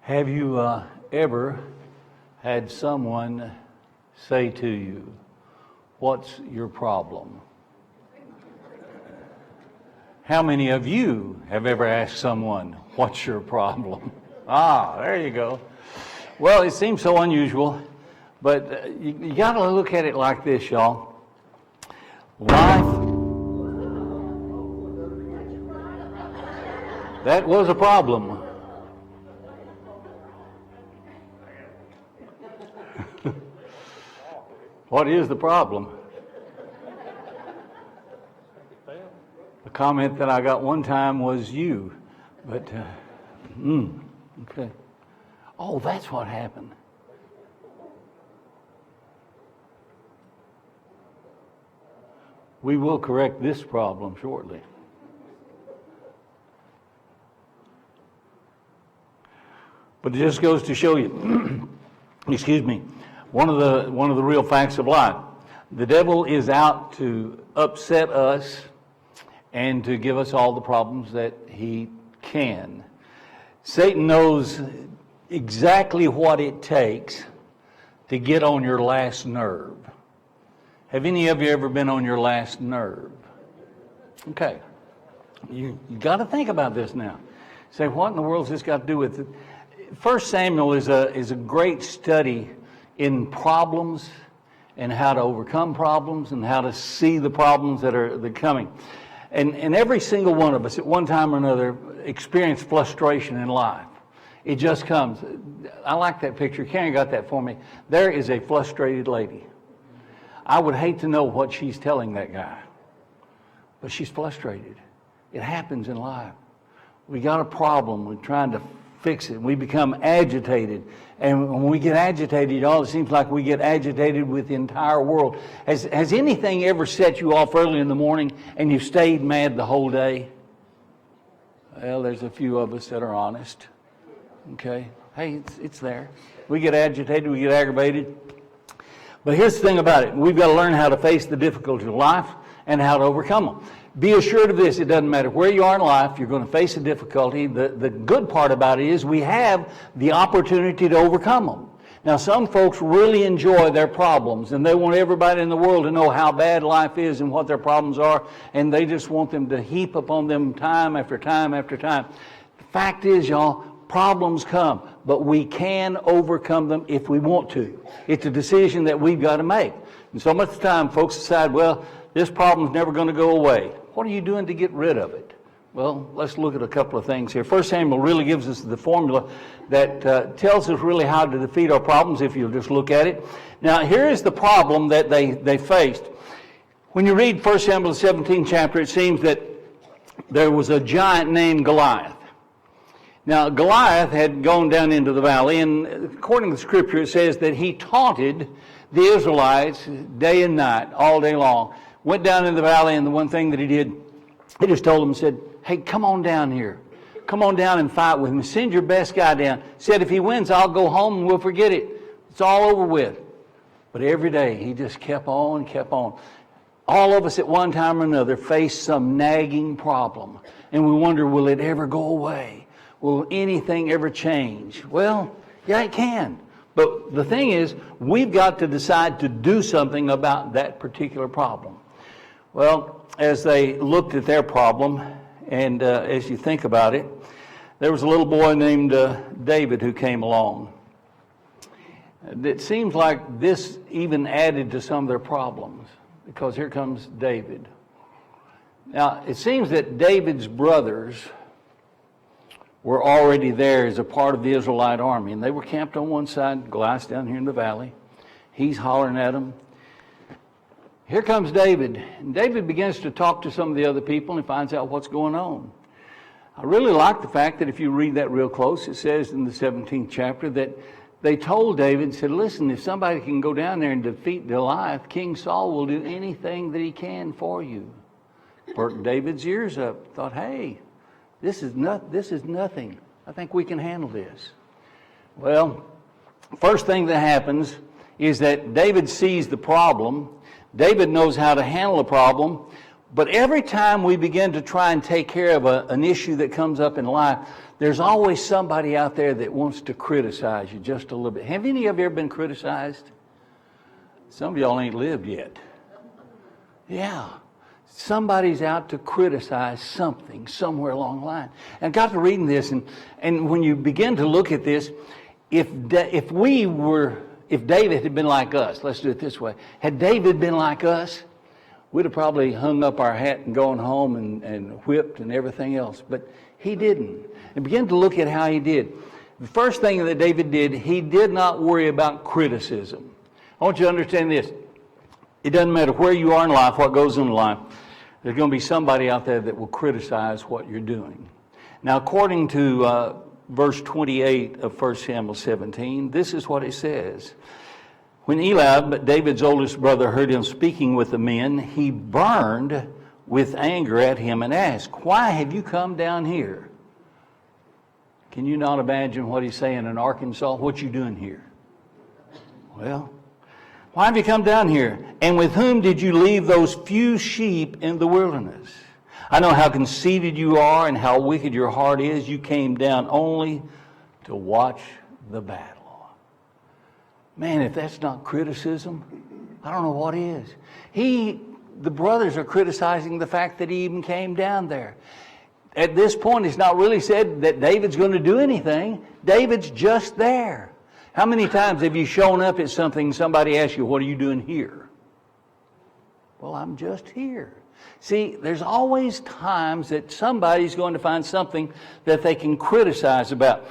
Have you ever had someone say to you, "What's your problem?" How many of you have ever asked someone, "What's your problem?" Ah, there you go. Well, it seems so unusual, but you got to look at it like this, y'all. Life, that was a problem. What is the problem? The comment that I got one time was you, but, okay. Oh, that's what happened. We will correct this problem shortly. But it just goes to show you, excuse me, one of the real facts of life. The devil is out to upset us and to give us all the problems that he can. Satan knows exactly what it takes to get on your last nerve. Have any of you ever been on your last nerve? Okay. You got to think about this now. Say, what in the world has this got to do with it? 1 Samuel is a great study in problems and how to overcome problems and how to see the problems that are coming. And every single one of us at one time or another experience frustration in life. It just comes. I like that picture. Karen got that for me. There is a frustrated lady. I would hate to know what she's telling that guy, but she's frustrated. It happens in life. We got a problem. We're trying to fix it. We become agitated. And when we get agitated, y'all, it seems like we get agitated with the entire world. Has anything ever set you off early in the morning and you stayed mad the whole day? Well, there's a few of us that are honest. Okay? Hey, it's there. We get agitated, we get aggravated. But here's the thing about it. We've got to learn how to face the difficulties of life and how to overcome them. Be assured of this, it doesn't matter where you are in life, you're going to face a difficulty. The good part about it is we have the opportunity to overcome them. Now, some folks really enjoy their problems, and they want everybody in the world to know how bad life is and what their problems are, and they just want them to heap upon them time after time after time. The fact is, y'all, problems come, but we can overcome them if we want to. It's a decision that we've got to make. And so much of the time, folks decide, well, this problem's never going to go away. What are you doing to get rid of it? Well, let's look at a couple of things here. 1 Samuel really gives us the formula that tells us really how to defeat our problems if you'll just look at it. Now, here is the problem that they faced. When you read 1 Samuel 17 chapter, it seems that there was a giant named Goliath. Now, Goliath had gone down into the valley, and according to the scripture, it says that he taunted the Israelites day and night, all day long. Went down in the valley, and the one thing that he did, he just told them, said, "Hey, come on down here. Come on down and fight with me. Send your best guy down." Said, "If he wins, I'll go home and we'll forget it. It's all over with." But every day, he just kept on and kept on. All of us at one time or another face some nagging problem, and we wonder, will it ever go away? Will anything ever change? Well, yeah, it can. But the thing is, we've got to decide to do something about that particular problem. Well, as they looked at their problem, and as you think about it, there was a little boy named David who came along. It seems like this even added to some of their problems, because here comes David. Now, it seems that David's brothers were already there as a part of the Israelite army, and they were camped on one side, Goliath's down here in the valley. He's hollering at them. Here comes David, and David begins to talk to some of the other people and finds out what's going on. I really like the fact that if you read that real close, it says in the 17th chapter that they told David, said, "Listen, if somebody can go down there and defeat Goliath, King Saul will do anything that he can for you." Perked David's ears up, thought, "Hey, this is nothing. I think we can handle this." Well, first thing that happens is that David sees the problem. David knows how to handle a problem, But every time we begin to try and take care of an issue that comes up in life, there's always somebody out there that wants to criticize you just a little bit. Have any of you ever been criticized? Some of y'all ain't lived yet. Yeah. Somebody's out to criticize something somewhere along the line. And I got to reading this, and when you begin to look at this, if David had been like us, let's do it this way. Had David been like us, we'd have probably hung up our hat and gone home and whipped and everything else. But he didn't. And begin to look at how he did. The first thing that David did, he did not worry about criticism. I want you to understand this. It doesn't matter where you are in life, what goes on in life. There's going to be somebody out there that will criticize what you're doing. Now, according to verse 28 of 1 Samuel 17, this is what it says. When Eliab, David's oldest brother, heard him speaking with the men, he burned with anger at him and asked, "Why have you come down here?" Can you not imagine what he's saying in Arkansas? What you doing here? Well, why have you come down here? And with whom did you leave those few sheep in the wilderness? I know how conceited you are and how wicked your heart is. You came down only to watch the battle. Man, if that's not criticism, I don't know what is. The brothers are criticizing the fact that he even came down there. At this point, it's not really said that David's going to do anything. David's just there. How many times have you shown up at something and somebody asks you, "What are you doing here?" Well, I'm just here. See, there's always times that somebody's going to find something that they can criticize about.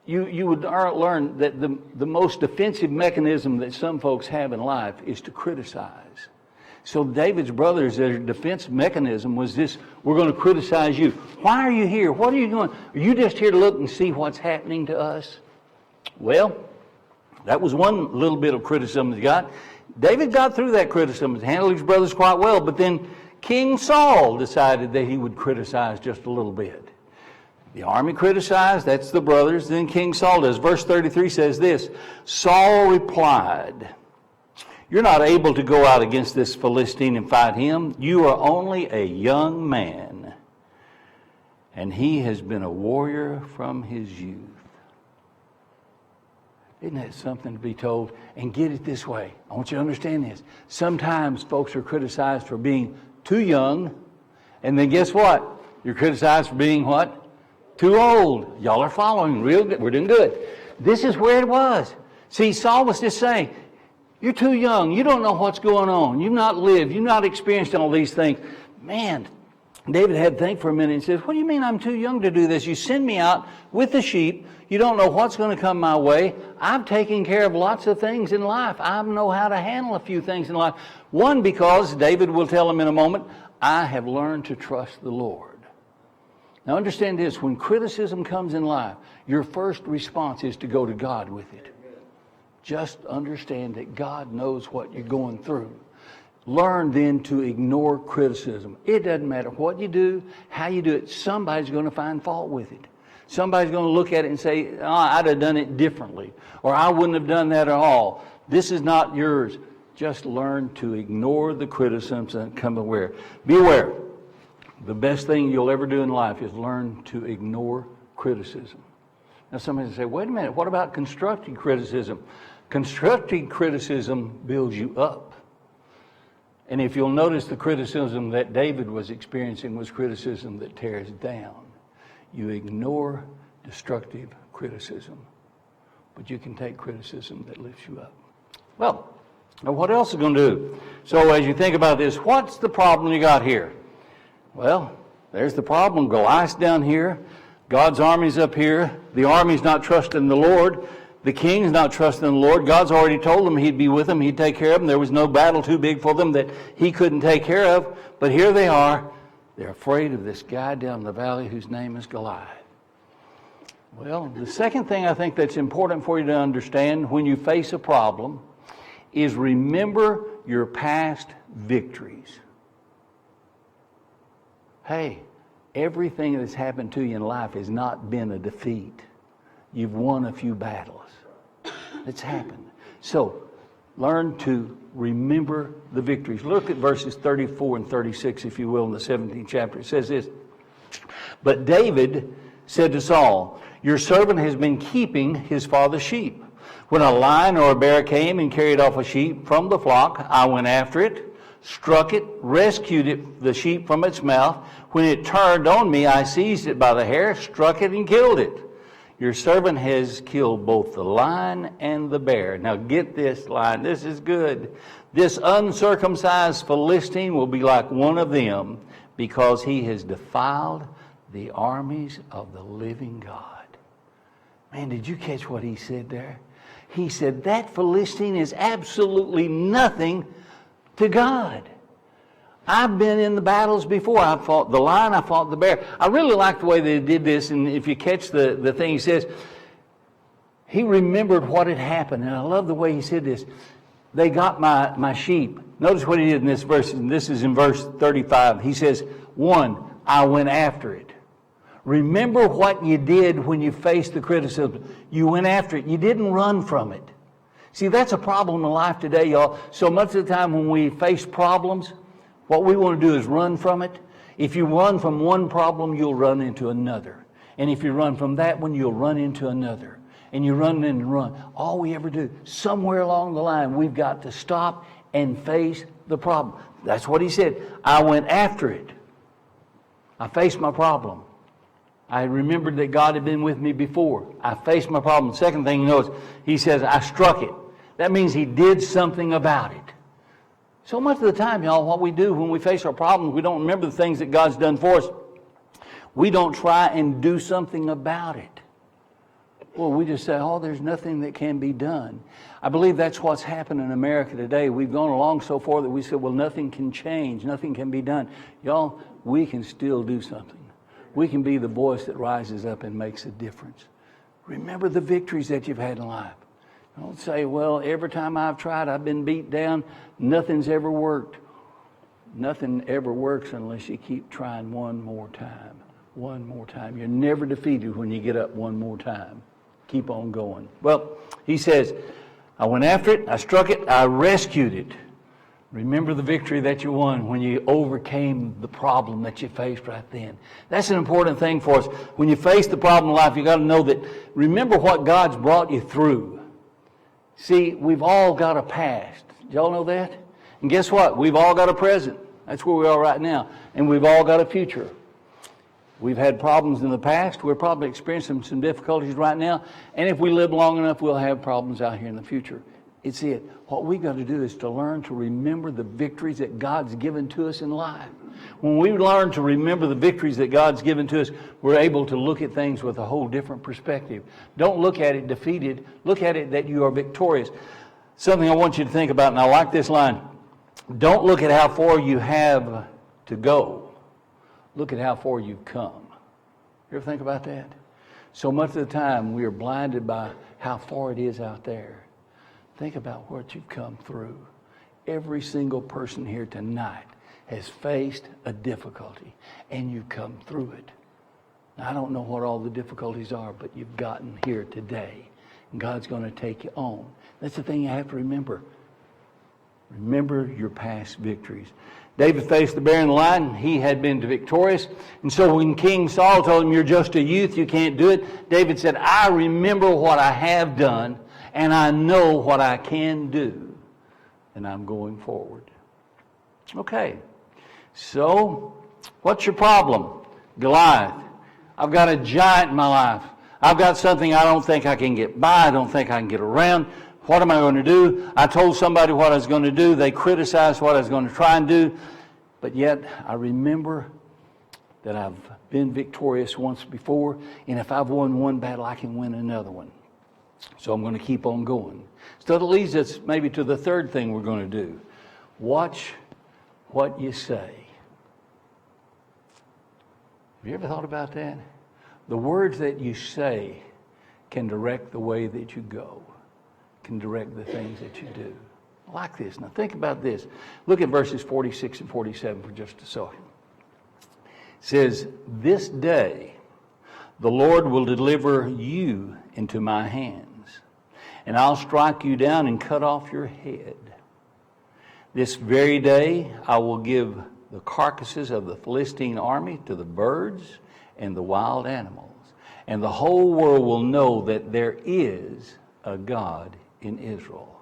You would learn that the most defensive mechanism that some folks have in life is to criticize. So David's brothers, their defense mechanism was this: we're going to criticize you. Why are you here? What are you doing? Are you just here to look and see what's happening to us? Well, that was one little bit of criticism he got. David got through that criticism, handled his brothers quite well, but then King Saul decided that he would criticize just a little bit. The army criticized, that's the brothers, then King Saul does. Verse 33 says this: Saul replied, "You're not able to go out against this Philistine and fight him. You are only a young man, and he has been a warrior from his youth." Isn't that something to be told? And get it this way. I want you to understand this. Sometimes folks are criticized for being too young, and then guess what? You're criticized for being what? Too old. Y'all are following real good. We're doing good. This is where it was. See, Saul was just saying, "You're too young. You don't know what's going on. You've not lived. You've not experienced all these things." Man, David had to think for a minute and says, "What do you mean I'm too young to do this? You send me out with the sheep. You don't know what's going to come my way. I've taken care of lots of things in life. I know how to handle a few things in life." One, because David will tell him in a moment, "I have learned to trust the Lord." Now understand this, when criticism comes in life, your first response is to go to God with it. Just understand that God knows what you're going through. Learn then to ignore criticism. It doesn't matter what you do, how you do it, somebody's going to find fault with it. Somebody's going to look at it and say, "Oh, I'd have done it differently," or "I wouldn't have done that at all. This is not yours." Just learn to ignore the criticisms and come aware. Be aware. The best thing you'll ever do in life is learn to ignore criticism. Now somebody will say, "Wait a minute, what about constructive criticism?" Constructive criticism builds you up. And if you'll notice, the criticism that David was experiencing was criticism that tears down. You ignore destructive criticism, but you can take criticism that lifts you up. Well, now what else is going to do? So as you think about this, what's the problem you got here? Well, there's the problem. Goliath's down here. God's army's up here. The army's not trusting the Lord. The king's not trusting the Lord. God's already told them he'd be with them. He'd take care of them. There was no battle too big for them that he couldn't take care of. But here they are. They're afraid of this guy down the valley whose name is Goliath. Well, the second thing I think that's important for you to understand when you face a problem is remember your past victories. Hey, everything that's happened to you in life has not been a defeat. You've won a few battles. It's happened. So Learn to remember the victories. Look at verses 34 and 36, if you will, in the 17th chapter. It says this, "But David said to Saul, 'Your servant has been keeping his father's sheep. When a lion or a bear came and carried off a sheep from the flock, I went after it, struck it, rescued the sheep from its mouth. When it turned on me, I seized it by the hair, struck it, and killed it. Your servant has killed both the lion and the bear.'" Now get this line. This is good. "This uncircumcised Philistine will be like one of them, because he has defiled the armies of the living God." Man, did you catch what he said there? He said that Philistine is absolutely nothing to God. I've been in the battles before. I fought the lion, I fought the bear. I really like the way they did this, and if you catch the thing, he says, he remembered what had happened, and I love the way he said this. They got my sheep. Notice what he did in this verse, and this is in verse 35. He says, 1, I went after it. Remember what you did when you faced the criticism. You went after it. You didn't run from it. See, that's a problem in life today, y'all. So much of the time when we face problems, what we want to do is run from it. If you run from one problem, you'll run into another. And if you run from that one, you'll run into another. And you run and run. All we ever do, somewhere along the line, we've got to stop and face the problem. That's what he said. I went after it. I faced my problem. I remembered that God had been with me before. I faced my problem. The second thing you notice, he says, I struck it. That means he did something about it. So much of the time, y'all, what we do when we face our problems, we don't remember the things that God's done for us. We don't try and do something about it. Well, we just say, oh, there's nothing that can be done. I believe that's what's happened in America today. We've gone along so far that we said, well, nothing can change. Nothing can be done. Y'all, we can still do something. We can be the voice that rises up and makes a difference. Remember the victories that you've had in life. Don't say, well, every time I've tried, I've been beat down. Nothing's ever worked. Nothing ever works unless you keep trying one more time. One more time. You're never defeated when you get up one more time. Keep on going. Well, he says, I went after it, I struck it, I rescued it. Remember the victory that you won when you overcame the problem that you faced right then. That's an important thing for us. When you face the problem in life, you got to know that, remember what God's brought you through. See, we've all got a past. Did y'all know that? And guess what? We've all got a present. That's where we are right now. And we've all got a future. We've had problems in the past. We're probably experiencing some difficulties right now. And if we live long enough, we'll have problems out here in the future. It's it. What we've got to do is to learn to remember the victories that God's given to us in life. When we learn to remember the victories that God's given to us, we're able to look at things with a whole different perspective. Don't look at it defeated. Look at it that you are victorious. Something I want you to think about, and I like this line. Don't look at how far you have to go. Look at how far you've come. You ever think about that? So much of the time we are blinded by how far it is out there. Think about what you've come through. Every single person here tonight has faced a difficulty, and you've come through it. Now, I don't know what all the difficulties are, but you've gotten here today, and God's going to take you on. That's the thing you have to remember. Remember your past victories. David faced the bear and the lion. He had been victorious. And so when King Saul told him, you're just a youth, you can't do it, David said, I remember what I have done, and I know what I can do, and I'm going forward. Okay, so what's your problem? Goliath. I've got a giant in my life. I've got something I don't think I can get by. I don't think I can get around. What am I going to do? I told somebody what I was going to do. They criticized what I was going to try and do. But yet I remember that I've been victorious once before, and if I've won one battle, I can win another one. So I'm going to keep on going. So that leads us maybe to the third thing we're going to do. Watch what you say. Have you ever thought about that? The words that you say can direct the way that you go, can direct the things that you do. I like this. Now think about this. Look at verses 46 and 47 for just a second. It says, this day the Lord will deliver you into my hands, and I'll strike you down and cut off your head. This very day I will give the carcasses of the Philistine army to the birds and the wild animals, and the whole world will know that there is a God in Israel.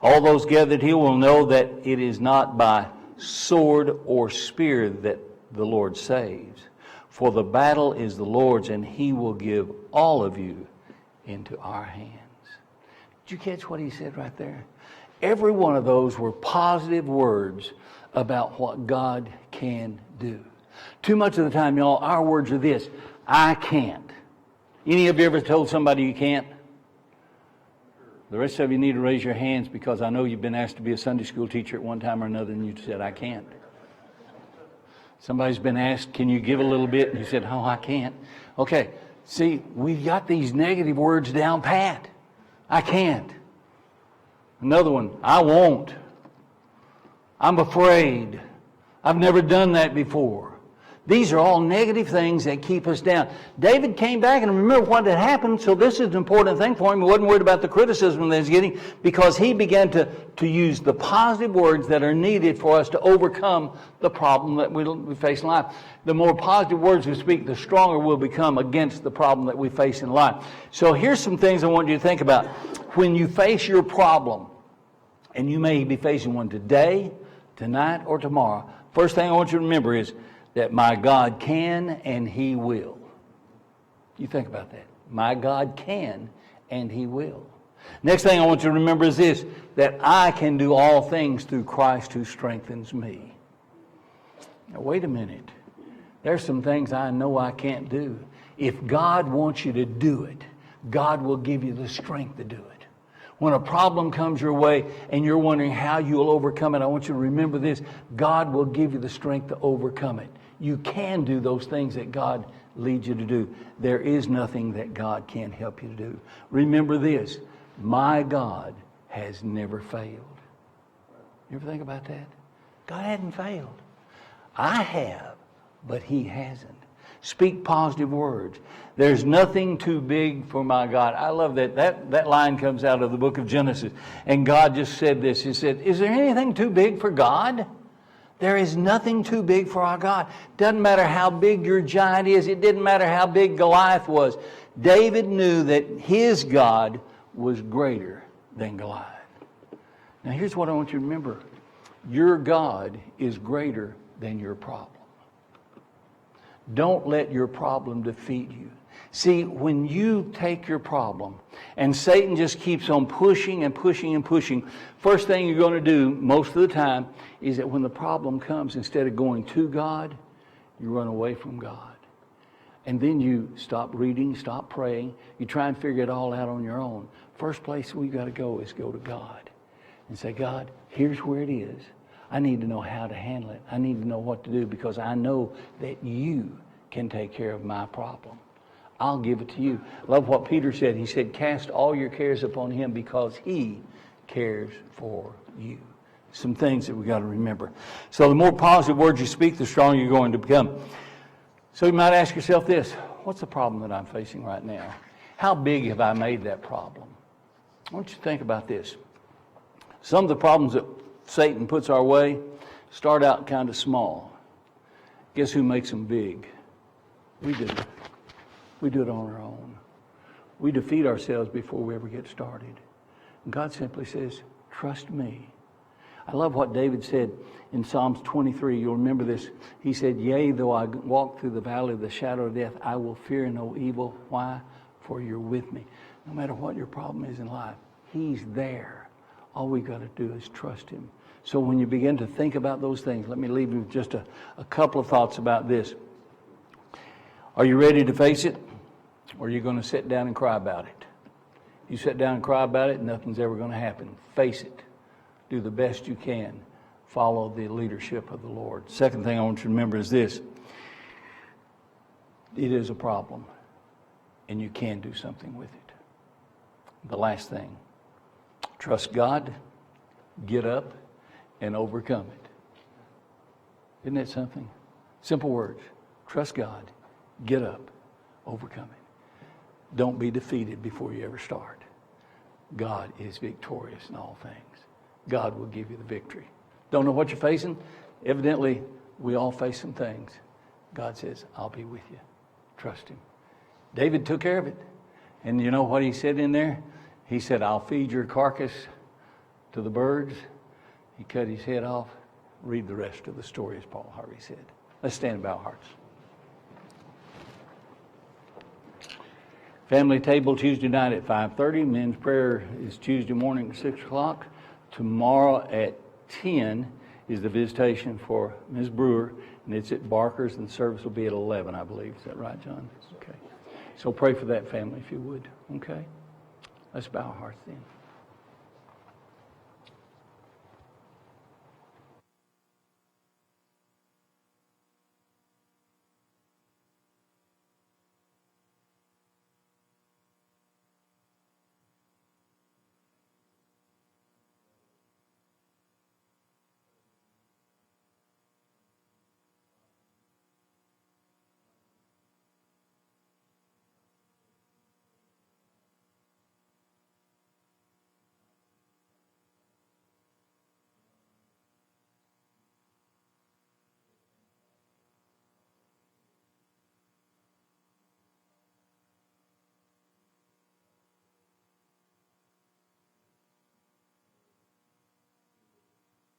All those gathered here will know that it is not by sword or spear that the Lord saves, for the battle is the Lord's, and he will give all of you into our hands. Did you catch what he said right there? Every one of those were positive words about what God can do. Too much of the time, y'all, our words are this: I can't. Any of you ever told somebody you can't? The rest of you need to raise your hands, because I know you've been asked to be a Sunday school teacher at one time or another, and you said, I can't. Somebody's been asked, can you give a little bit? And you said, oh, I can't. Okay, see, we've got these negative words down pat. I can't. Another one, I won't. I'm afraid. I've never done that before. These are all negative things that keep us down. David came back and remembered what had happened, so this is an important thing for him. He wasn't worried about the criticism that he was getting, because he began to use the positive words that are needed for us to overcome the problem that we face in life. The more positive words we speak, the stronger we'll become against the problem that we face in life. So here's some things I want you to think about. When you face your problem, and you may be facing one today, tonight, or tomorrow, first thing I want you to remember is that my God can and he will. You think about that. My God can and he will. Next thing I want you to remember is this: that I can do all things through Christ who strengthens me. Now wait a minute. There's some things I know I can't do. If God wants you to do it, God will give you the strength to do it. When a problem comes your way and you're wondering how you'll overcome it, I want you to remember this: God will give you the strength to overcome it. You can do those things that God leads you to do. There is nothing that God can't help you to do. Remember this: my God has never failed. You ever think about that? God hadn't failed. I have, but he hasn't. Speak positive words. There's nothing too big for my God. I love that. That line comes out of the book of Genesis. And God just said this. He said, is there anything too big for God? There is nothing too big for our God. Doesn't matter how big your giant is. It didn't matter how big Goliath was. David knew that his God was greater than Goliath. Now here's what I want you to remember. Your God is greater than your problem. Don't let your problem defeat you. See, when you take your problem and Satan just keeps on pushing and pushing and pushing, first thing you're going to do most of the time is that when the problem comes, instead of going to God, you run away from God. And then you stop reading, stop praying. You try and figure it all out on your own. First place we've got to go is go to God and say, God, here's where it is. I need to know how to handle it. I need to know what to do, because I know that you can take care of my problem. I'll give it to you. I love what Peter said. He said, cast all your cares upon him because he cares for you. Some things that we got to remember. So the more positive words you speak, the stronger you're going to become. So you might ask yourself this: what's the problem that I'm facing right now? How big have I made that problem? I want you to think about this. Some of the problems that Satan puts our way start out kind of small. Guess who makes them big? We do. We do it on our own. We defeat ourselves before we ever get started. And God simply says, trust me. I love what David said in Psalms 23. You'll remember this. He said, yea, though I walk through the valley of the shadow of death, I will fear no evil. Why? For you're with me. No matter what your problem is in life, he's there. All we got to do is trust him. So when you begin to think about those things, let me leave you with just a couple of thoughts about this. Are you ready to face it? Or are you going to sit down and cry about it? You sit down and cry about it, nothing's ever going to happen. Face it. Do the best you can. Follow the leadership of the Lord. Second thing I want you to remember is this. It is a problem, and you can do something with it. The last thing. Trust God, get up, and overcome it. Isn't that something? Simple words. Trust God, get up, overcome it. Don't be defeated before you ever start. God is victorious in all things. God will give you the victory. Don't know what you're facing? Evidently, we all face some things. God says, I'll be with you. Trust him. David took care of it. And you know what he said in there? He said, I'll feed your carcass to the birds. He cut his head off. Read the rest of the story, as Paul Harvey said. Let's stand and bow our hearts. Family table Tuesday night at 5:30. Men's prayer is Tuesday morning at 6 o'clock. Tomorrow at 10 is the visitation for Ms. Brewer, and it's at Barker's, and the service will be at 11, I believe. Is that right, John? Okay. So pray for that family if you would. Okay? Let's bow our hearts then.